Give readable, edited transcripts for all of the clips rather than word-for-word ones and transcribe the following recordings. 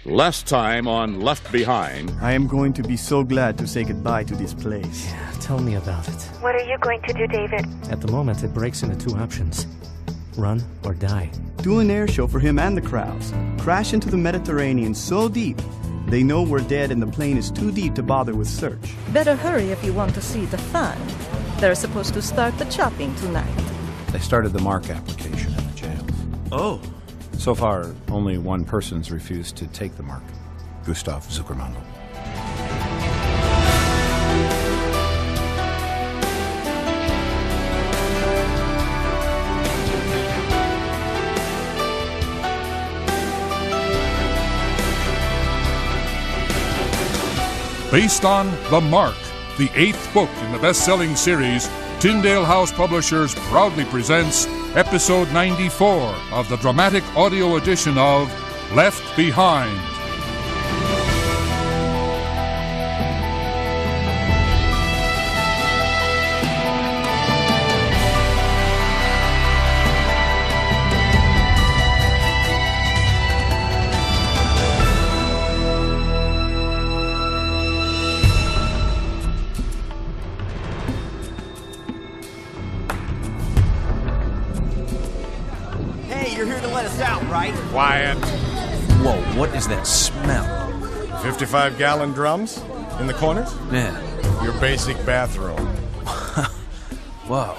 Last time on Left Behind. I am going to be so glad to say goodbye to this place. Yeah, tell me about it. What are you going to do, David? At the moment, it breaks into two options. Run or die. Do an air show for him and the crowds. Crash into the Mediterranean so deep, they know we're dead and the plane is too deep to bother with search. Better hurry if you want to see the fun. They're supposed to start the chopping tonight. They started the mark application in the jails. Oh. So far, only one person's refused to take the mark. Gustav Zuckermann. Based on The Mark, the 8th book in the best-selling series, Tyndale House Publishers proudly presents Episode 94 of the dramatic audio edition of Left Behind. You're here to let us out, right? Quiet. Whoa, what is that smell? 55-gallon drums in the corners? Yeah. Your basic bathroom. Whoa,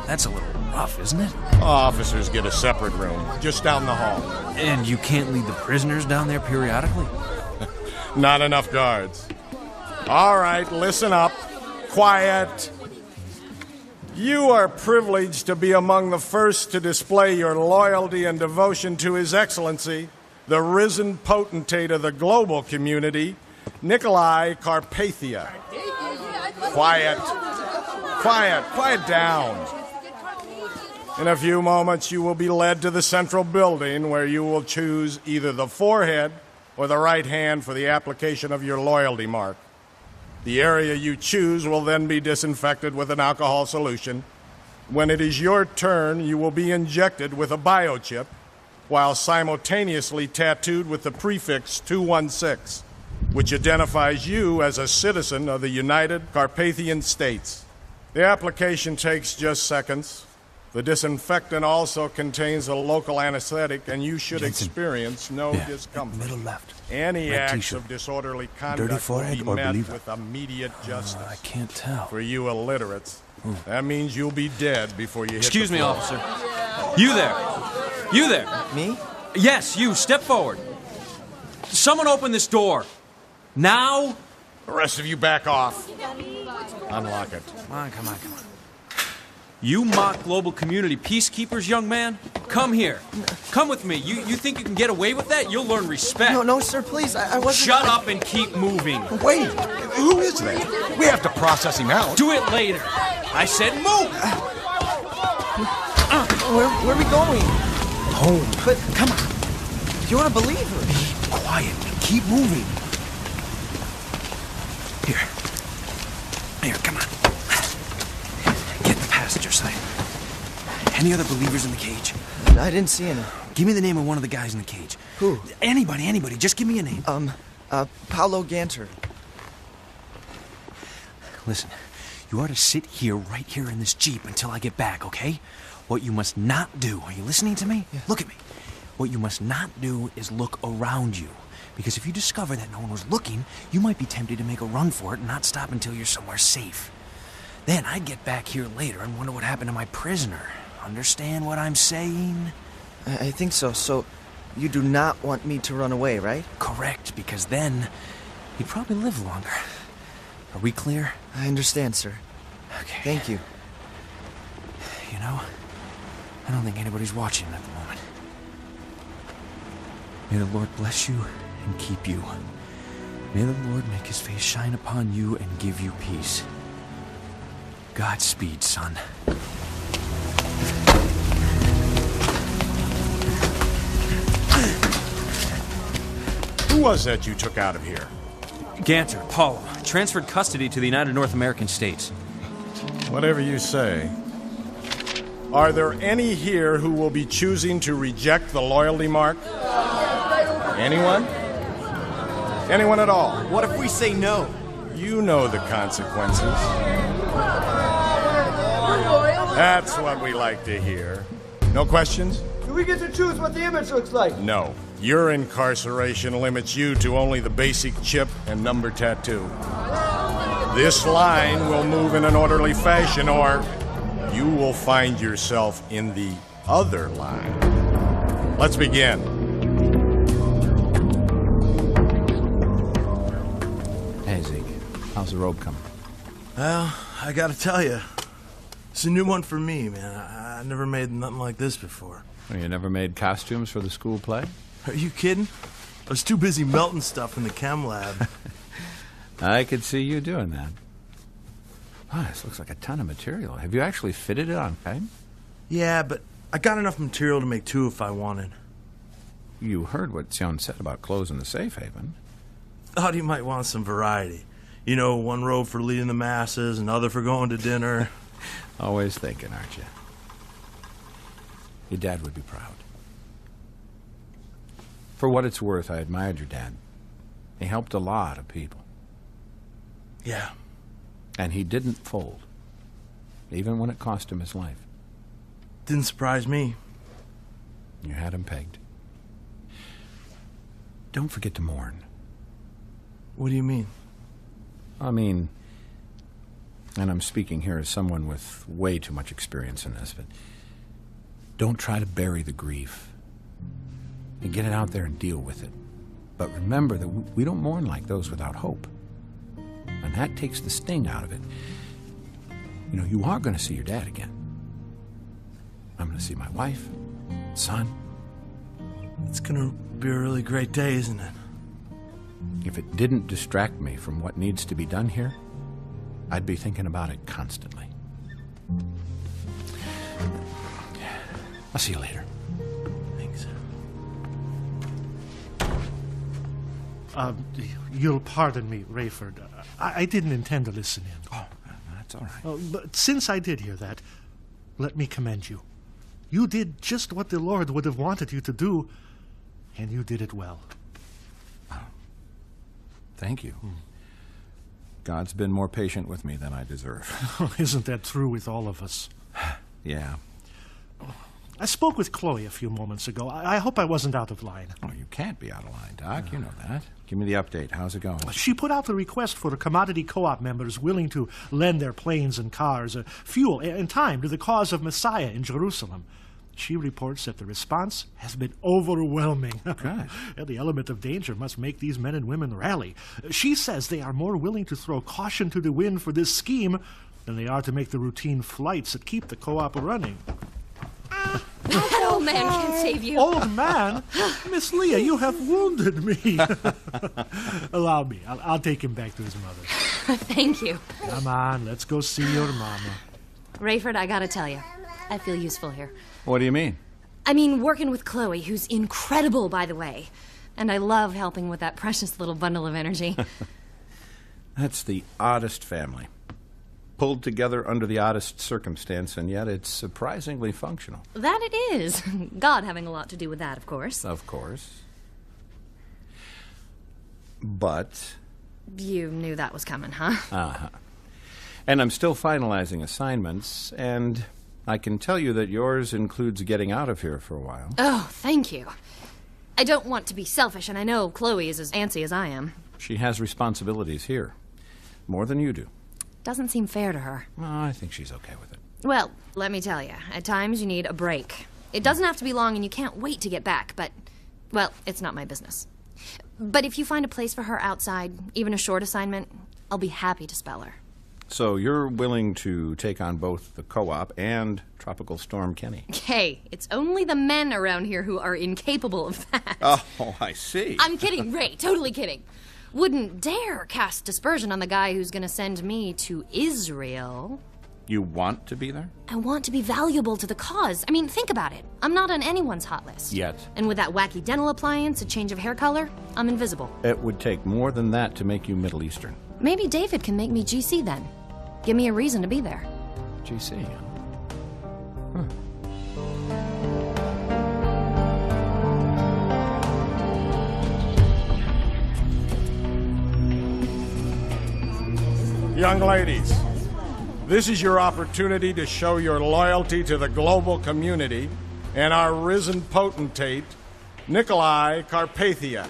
that's a little rough, isn't it? Officers get a separate room, just down the hall. And you can't lead the prisoners down there periodically? Not enough guards. All right, listen up. Quiet. You are privileged to be among the first to display your loyalty and devotion to His Excellency, the risen potentate of the global community, Nikolai Carpathia. Quiet. Quiet down. In a few moments, you will be led to the central building where you will choose either the forehead or the right hand for the application of your loyalty mark. The area you choose will then be disinfected with an alcohol solution. When it is your turn, you will be injected with a biochip while simultaneously tattooed with the prefix 216, which identifies you as a citizen of the United Carpathian States. The application takes just seconds. The disinfectant also contains a local anesthetic, and you should experience no discomfort. Middle left. Any Red acts t-shirt. of disorderly Dirty conduct will forehead be or met believer? with immediate justice. I can't tell. For you illiterates, that means you'll be dead before you hit Excuse the me, floor. officer. You there. You there. Me? Yes, you. Step forward. Someone open this door. Now? The rest of you back off. Unlock it. Come on. You mock global community peacekeepers, young man? Come here. Come with me. You think you can get away with that? You'll learn respect. No, sir, please. I wasn't... Shut up and keep moving. Wait! Who is that? We have to process him out. Do it later. I said move! Where are we going? Home. But, come on. You're a believer. Be quiet and keep moving. Here, come on. Get in the passenger side. Any other believers in the cage? I didn't see any. Give me the name of one of the guys in the cage. Who? Anybody. Just give me a name. Paolo Ganter. Listen, you are to sit right here in this Jeep until I get back, okay? What you must not do, are you listening to me? Yeah. Look at me. What you must not do is look around you. Because if you discover that no one was looking, you might be tempted to make a run for it and not stop until you're somewhere safe. Then I'd get back here later and wonder what happened to my prisoner. Understand what I'm saying? I think so. So, you do not want me to run away, right? Correct, because then he'd probably live longer. Are we clear? I understand, sir. Okay. Thank you. You know, I don't think anybody's watching at the moment. May the Lord bless you and keep you. May the Lord make his face shine upon you and give you peace. Godspeed, son. Who was that you took out of here? Ganter, Paulo, transferred custody to the United North American States. Whatever you say. Are there any here who will be choosing to reject the loyalty mark? Anyone? Anyone at all? What if we say no? You know the consequences. That's what we like to hear. No questions? Do we get to choose what the image looks like? No. Your incarceration limits you to only the basic chip and number tattoo. This line will move in an orderly fashion, or you will find yourself in the other line. Let's begin. Hey, Zeke. How's the robe coming? Well, I gotta tell you, it's a new one for me, man. I never made nothing like this before. Well, you never made costumes for the school play? Are you kidding? I was too busy melting stuff in the chem lab. I could see you doing that. Wow, this looks like a ton of material. Have you actually fitted it on time? Yeah, but I got enough material to make two if I wanted. You heard what Sion said about closing the safe haven. Thought he might want some variety. You know, one robe for leading the masses, another for going to dinner. Always thinking, aren't you? Your dad would be proud. For what it's worth, I admired your dad. He helped a lot of people. Yeah. And he didn't fold, even when it cost him his life. Didn't surprise me. You had him pegged. Don't forget to mourn. What do you mean? I mean, and I'm speaking here as someone with way too much experience in this, but don't try to bury the grief. And get it out there and deal with it. But remember that we don't mourn like those without hope. And that takes the sting out of it. You know, you are going to see your dad again. I'm going to see my wife, son. It's going to be a really great day, isn't it? If it didn't distract me from what needs to be done here, I'd be thinking about it constantly. I'll see you later. Thanks. You'll pardon me, Rayford. I didn't intend to listen in. Oh, that's all right. But since I did hear that, let me commend you. You did just what the Lord would have wanted you to do, and you did it well. Thank you. God's been more patient with me than I deserve. Isn't that true with all of us? Yeah. I spoke with Chloe a few moments ago. I hope I wasn't out of line. Oh, you can't be out of line, Doc. You know that. Give me the update. How's it going? She put out a request for commodity co-op members willing to lend their planes and cars, fuel, and time to the cause of Messiah in Jerusalem. She reports that the response has been overwhelming. Good. The element of danger must make these men and women rally. She says they are more willing to throw caution to the wind for this scheme than they are to make the routine flights that keep the co-op running. That old man can't save you. Old man? Miss Leah, you have wounded me. Allow me. I'll take him back to his mother. Thank you. Come on, let's go see your mama. Rayford, I gotta tell you, I feel useful here. What do you mean? I mean, working with Chloe, who's incredible, by the way. And I love helping with that precious little bundle of energy. That's the oddest family. Pulled together under the oddest circumstance, and yet it's surprisingly functional. That it is. God having a lot to do with that, of course. Of course. But... You knew that was coming, huh? Uh-huh. And I'm still finalizing assignments, and I can tell you that yours includes getting out of here for a while. Oh, thank you. I don't want to be selfish, and I know Chloe is as antsy as I am. She has responsibilities here. More than you do. Doesn't seem fair to her. Well, I think she's okay with it. Well, let me tell you, at times you need a break. It doesn't have to be long, and you can't wait to get back, but, well, it's not my business. But if you find a place for her outside, even a short assignment, I'll be happy to spell her. So you're willing to take on both the co-op and Tropical Storm Kenny? Hey, it's only the men around here who are incapable of that. Oh, I see. I'm kidding, Ray, totally kidding. Wouldn't dare cast dispersion on the guy who's going to send me to Israel. You want to be there? I want to be valuable to the cause. I mean, think about it. I'm not on anyone's hot list. Yet. And with that wacky dental appliance, a change of hair color, I'm invisible. It would take more than that to make you Middle Eastern. Maybe David can make me GC then. Give me a reason to be there. GC, huh? Young ladies, this is your opportunity to show your loyalty to the global community and our risen potentate, Nikolai Carpathia.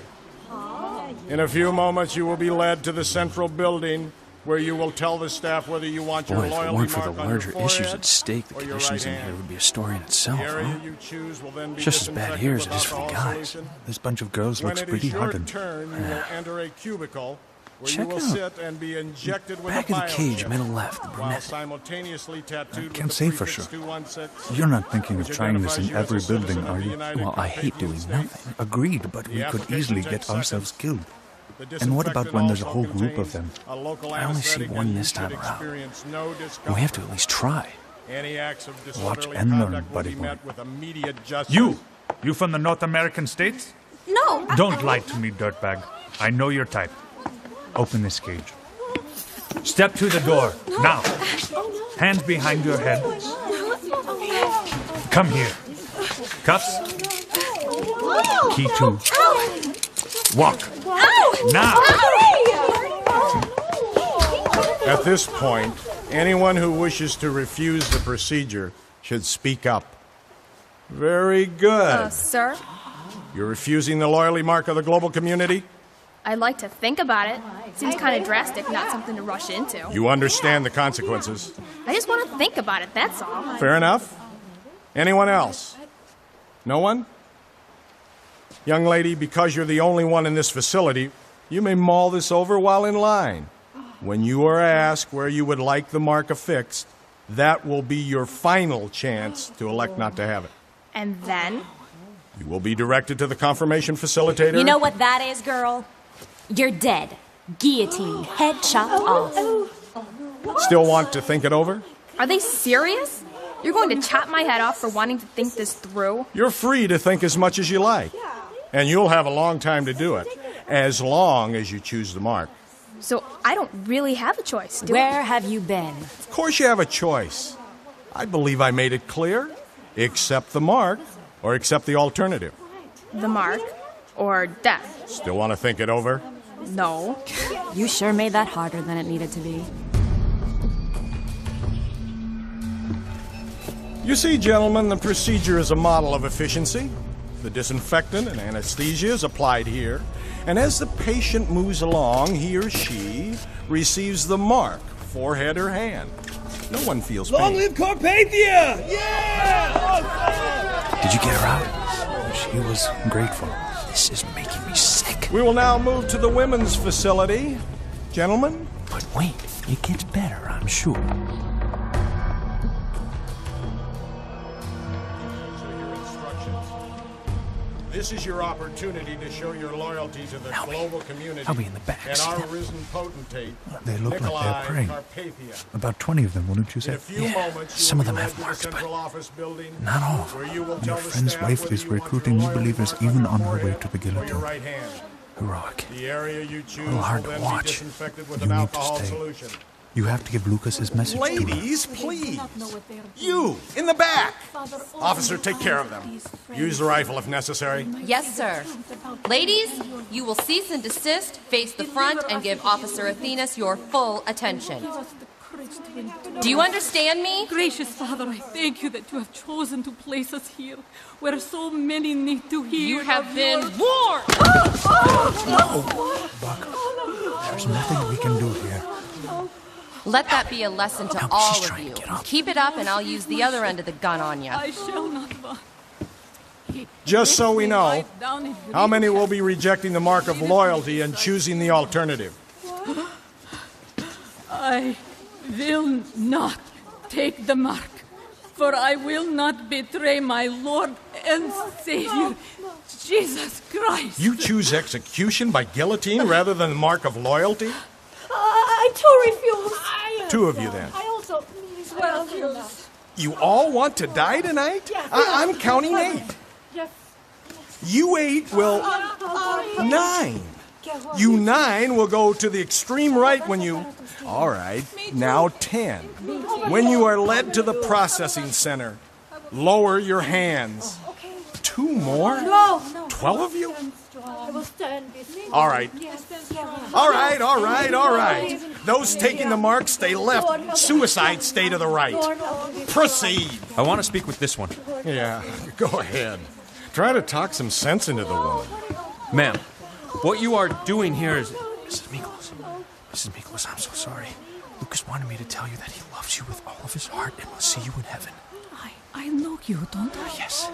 In a few moments, you will be led to the central building where you will tell the staff whether you want your Boy, if it loyalty weren't for the mark on your larger issues forehead at stake, the or your conditions right in here hand. would be a story in itself, The area huh? you choose will then be Just as bad disinfected here as with it is for the alcohol guys. solution. This bunch of girls When looks it pretty is your hardened. turn, you will enter a cubicle where Check you will out sit and be injected with back a of the cage, biochip, middle left, the while brunette. simultaneously tattooed with can't the say for prefix sure. 216, You're not thinking of which trying this identifies in you as a every citizen building, of are the you? United Well, I hate Carpathian doing States. nothing. Agreed, but we The could application easily takes get ourselves killed. The And what about when there's a whole disinfectant group of also them? contains a local I only see anesthetic, one and this you time should around. experience no And we discomfort. have to at least try. Any acts of Watch disorderly and learn, conduct will buddy be boy. met with immediate justice. You from the North American states? No. Don't lie to me, dirtbag. I know your type. Open this cage. Step to the door. Now. Hands behind your head. Come here. Cuffs. Key 2. Walk. Now. At this point, anyone who wishes to refuse the procedure should speak up. Very good. Sir, You're refusing the loyalty mark of the global community? I'd like to think about it. Seems kind of drastic, not something to rush into. You understand the consequences. I just want to think about it, that's all. Fair enough. Anyone else? No one? Young lady, because you're the only one in this facility, you may mull this over while in line. When you are asked where you would like the mark affixed, that will be your final chance to elect not to have it. And then? You will be directed to the confirmation facilitator. You know what that is, girl? You're dead. Guillotine, head chopped off. Still want to think it over? Are they serious? You're going to chop my head off for wanting to think this through? You're free to think as much as you like. And you'll have a long time to do it, as long as you choose the mark. So I don't really have a choice, do Where have you been? Of course you have a choice. I believe I made it clear. Accept the mark or accept the alternative. The mark or death? Still want to think it over? No. You sure made that harder than it needed to be. You see, gentlemen, the procedure is a model of efficiency. The disinfectant and anesthesia is applied here, and as the patient moves along, he or she receives the mark, forehead or hand. No one feels Long pain. live Carpathia! Yeah! Did you get her out? She was grateful. This is making me sick. We will now move to the women's facility. Gentlemen? But wait, it gets better, I'm sure. This is your opportunity to show your loyalty to the global community I'll be in the back. and our risen potentate, They look like Nikolai they're praying. Carpathia. About 20 of them, wouldn't you In say? a few moments, you some will of them be led have to the marks, but central office building, not all of where them. you will Your tell the friend's staff wife whether is you want recruiting your new believers loyalty even mark on your her way forehead to the or your guillotine. right hand. Heroic. The area you choose little hard will to then watch. be disinfected with You an need to alcohol stay. solution. You have to give Lucas his message to her. Ladies, please. You, in the back. Officer, take care of them. Use the rifle if necessary. Yes, sir. Ladies, you will cease and desist, face the front, and give Officer Athenas your full attention. Do you understand me? Gracious Father, I thank you that you have chosen to place us here, where so many need to hear. You have of been your- warned! There's nothing we can do here. Let that be a lesson to all of you. Keep it up, and I'll use the other end of the gun on you. I shall not want. Just so we know, Down in how many will be rejecting the mark of loyalty and choosing the alternative? I will not take the mark, for I will not betray my Lord and Savior, Jesus Christ. You choose execution by guillotine rather than the mark of loyalty? I too refuse. Two of you then. I also refuse. You all want to die tonight? I'm counting 8. Yes. You 8 will... 9. You 9 will go to the extreme right when you... All right, now 10. When you are led to the processing center, lower your hands. 2 more? No. 12 of you? All right. All right. Those taking the mark stay left. Suicide stay to the right. Proceed. I want to speak with this one. Yeah, go ahead. Try to talk some sense into the woman. Ma'am, what you are doing here is... Mrs. Miklos, I'm so sorry. Lucas wanted me to tell you that he loves you with all of his heart and will see you in heaven. I know you, don't I? Yes.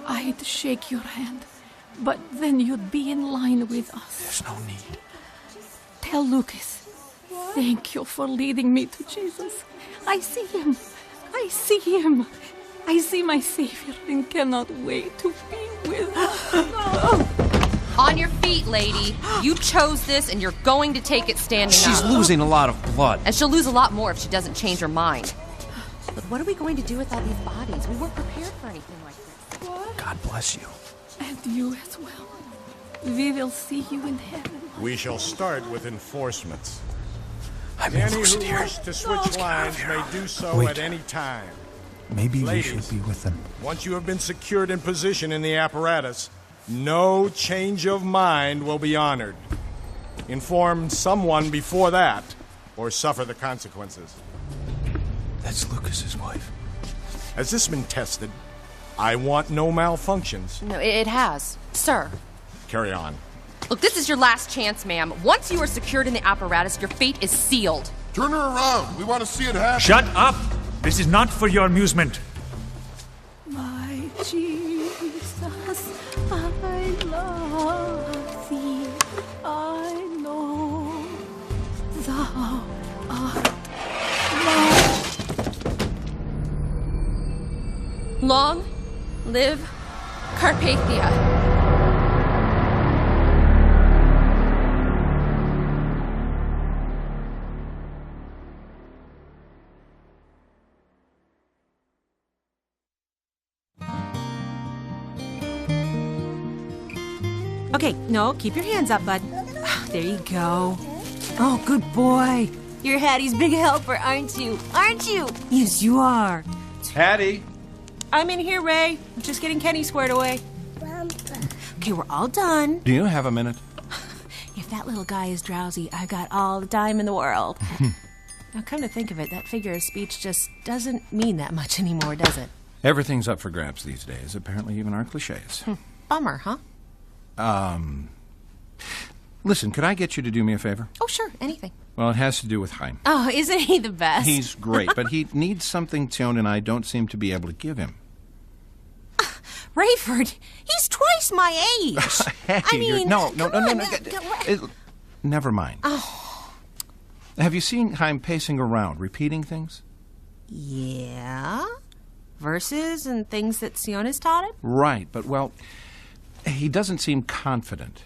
I'd shake your hand, but then you'd be in line with us. There's no need. Tell Lucas, thank you for leading me to Jesus. I see him. I see him. I see my Savior and cannot wait to be with him. On your feet, lady. You chose this and you're going to take it standing up. She's losing a lot of blood. And she'll lose a lot more if she doesn't change her mind. But what are we going to do with all these bodies? We weren't prepared for anything like this. God bless you. And you as well. We will see you in heaven. We shall start with enforcements. I'm in Any who Lucid here. wish to switch lines may do so Wait. at any time. Maybe Ladies, we should be with them. Once you have been secured in position in the apparatus, no change of mind will be honored. Inform someone before that, or suffer the consequences. That's Lucas's wife. Has this been tested? I want no malfunctions. No, it has. Sir. Carry on. Look, this is your last chance, ma'am. Once you are secured in the apparatus, your fate is sealed. Turn her around. We want to see it happen. Shut up! This is not for your amusement. My Jesus, I love thee. I know thou art mine. Long live Carpathia. Okay, no, keep your hands up, bud. There you go. Oh, good boy. You're Hattie's big helper, aren't you? Aren't you? Yes, you are. Hattie. I'm in here, Ray. I'm just getting Kenny squared away. Okay, we're all done. Do you have a minute? If that little guy is drowsy, I've got all the time in the world. Now, come to think of it, that figure of speech just doesn't mean that much anymore, does it? Everything's up for grabs these days, apparently even our cliches. Bummer, huh? Listen, could I get you to do me a favor? Oh, sure, anything. Well, it has to do with Chaim. Oh, isn't he the best? He's great, but he needs something Tion and I don't seem to be able to give him. Rayford, he's twice my age. Hattie, I mean, no. on. Never mind. Oh. Have you seen Chaim pacing around, repeating things? Yeah? Verses and things that Sion has taught him? Right, but, well, he doesn't seem confident.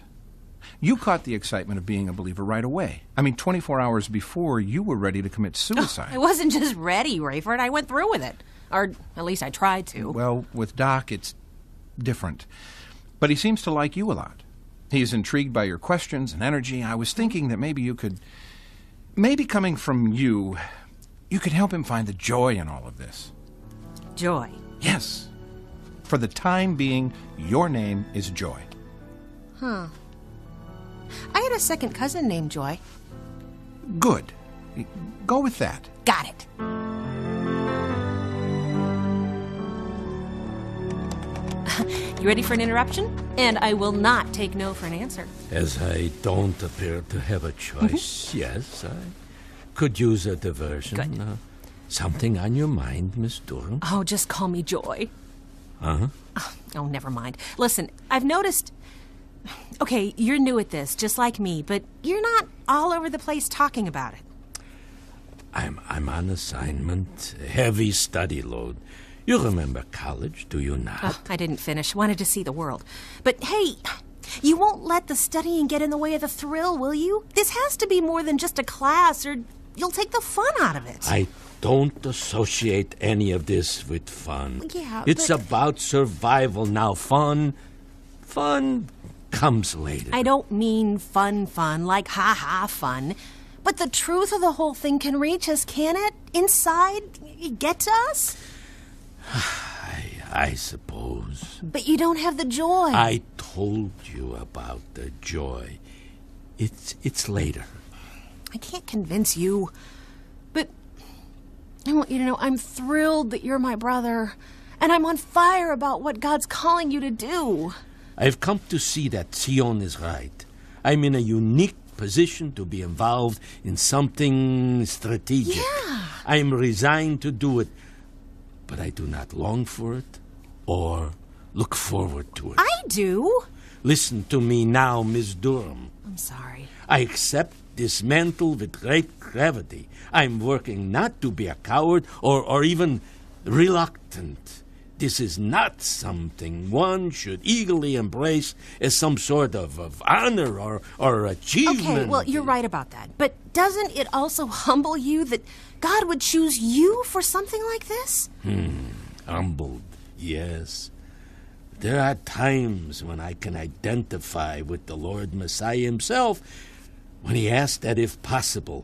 You caught the excitement of being a believer right away. I mean, 24 hours before, you were ready to commit suicide. I wasn't just ready, Rayford. I went through with it. Or at least I tried to. Well, with Doc, it's different. But he seems to like you a lot. He's intrigued by your questions and energy. I was thinking that maybe you could... Maybe coming from you, you could help him find the joy in all of this. Joy? Yes. For the time being, your name is Joy. Huh. I had a second cousin named Joy. Good. Go with that. Got it. You ready for an interruption? And I will not take no for an answer. As I don't appear to have a choice, yes, I could use a diversion. Good. Something on your mind, Miss Durham? Oh, just call me Joy. Uh-huh. Oh, never mind. Listen, I've noticed... Okay, you're new at this, just like me, but you're not all over the place talking about it. I'm on assignment, heavy study load. You remember college, do you not? I didn't finish. Wanted to see the world. But hey, you won't let the studying get in the way of the thrill, will you? This has to be more than just a class, or you'll take the fun out of it. I don't associate any of this with fun. Yeah, it's but... about survival now. Fun comes later. I don't mean fun, like ha-ha fun. But the truth of the whole thing can reach us, can it? Inside? Get to us? I suppose. But you don't have the joy. I told you about the joy. It's later. I can't convince you, but I want you to know I'm thrilled that you're my brother, and I'm on fire about what God's calling you to do. I've come to see that Sion is right. I'm in a unique position to be involved in something strategic. Yeah. I'm resigned to do it, but I do not long for it or look forward to it. I do. Listen to me now, Miss Durham. I'm sorry. I accept this mantle with great gravity. I'm working not to be a coward or even reluctant. This is not something one should eagerly embrace as some sort of honor or achievement. Okay, well, you're right about that. But doesn't it also humble you that God would choose you for something like this? Humbled, yes. There are times when I can identify with the Lord Messiah himself when he asked that if possible,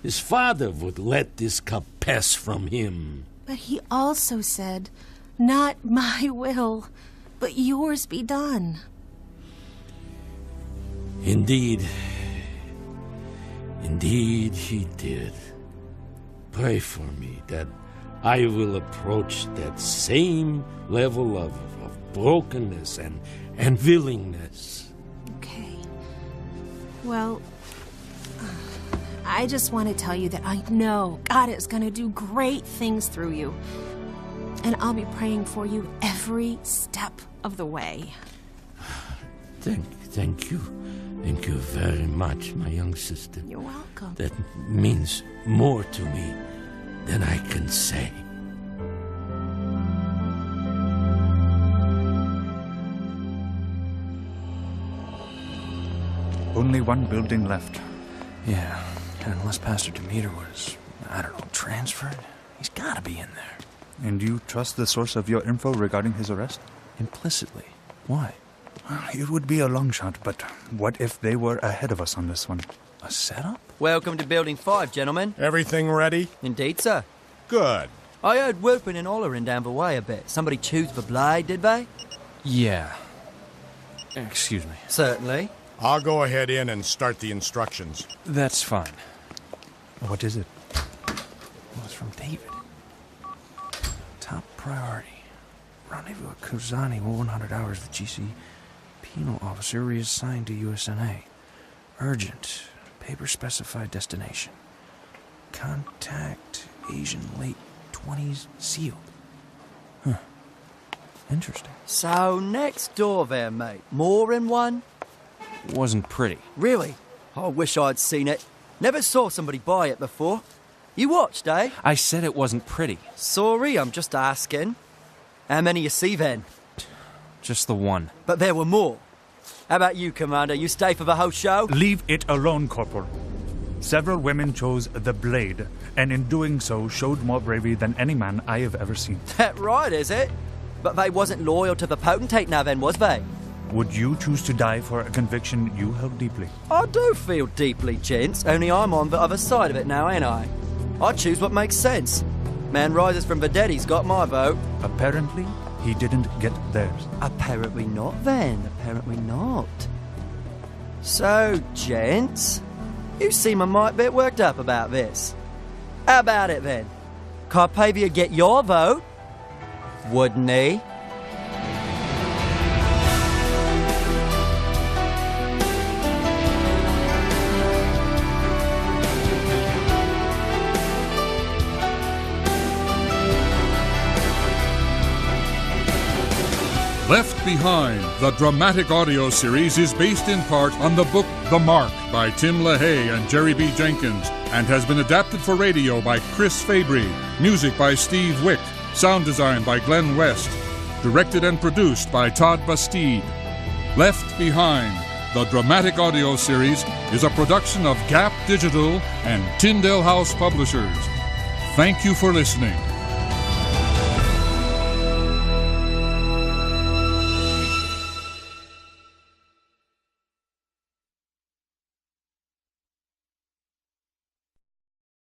his Father would let this cup pass from him. But he also said, "Not my will, but yours be done." Indeed he did. Pray for me that I will approach that same level of brokenness and willingness. Okay. Well, I just want to tell you that I know God is going to do great things through you. And I'll be praying for you every step of the way. Thank you. Thank you very much, my young sister. You're welcome. That means more to me than I can say. Only one building left. Yeah, and unless Pastor Demeter was, I don't know, transferred, he's gotta be in there. And you trust the source of your info regarding his arrest? Implicitly. Why? Well, it would be a long shot, but what if they were ahead of us on this one? A setup? Welcome to Building 5, gentlemen. Everything ready? Indeed, sir. Good. I heard whooping and hollering down the way a bit. Somebody choose the blade, did they? Yeah. Excuse me. Certainly. I'll go ahead in and start the instructions. That's fine. What is it? Well, it's from David. Top priority. Rendezvous at Kuzani, 100 hours. The GC penal officer reassigned to USNA. Urgent. Paper specified destination. Contact Asian late 20s sealed. Huh. Interesting. So, next door there, mate. More in one? Wasn't pretty. Really? I wish I'd seen it. Never saw somebody buy it before. You watched, eh? I said it wasn't pretty. Sorry, I'm just asking. How many you see then? Just the one. But there were more. How about you, Commander? You stay for the whole show? Leave it alone, Corporal. Several women chose the blade, and in doing so showed more bravery than any man I have ever seen. That right, is it? But they wasn't loyal to the potentate now then, was they? Would you choose to die for a conviction you held deeply? I do feel deeply, gents, only I'm on the other side of it now, ain't I? I choose what makes sense. Man rises from the dead, he's got my vote. Apparently, he didn't get theirs. Apparently not, then. Apparently not. So, gents, you seem a mite bit worked up about this. How about it, then? Carpavia get your vote? Wouldn't he? Left Behind, the dramatic audio series, is based in part on the book The Mark by Tim LaHaye and Jerry B. Jenkins and has been adapted for radio by Chris Fabry. Music by Steve Wick. Sound design by Glenn West. Directed and produced by Todd Bastide. Left Behind, the dramatic audio series, is a production of Gap Digital and Tyndale House Publishers. Thank you for listening.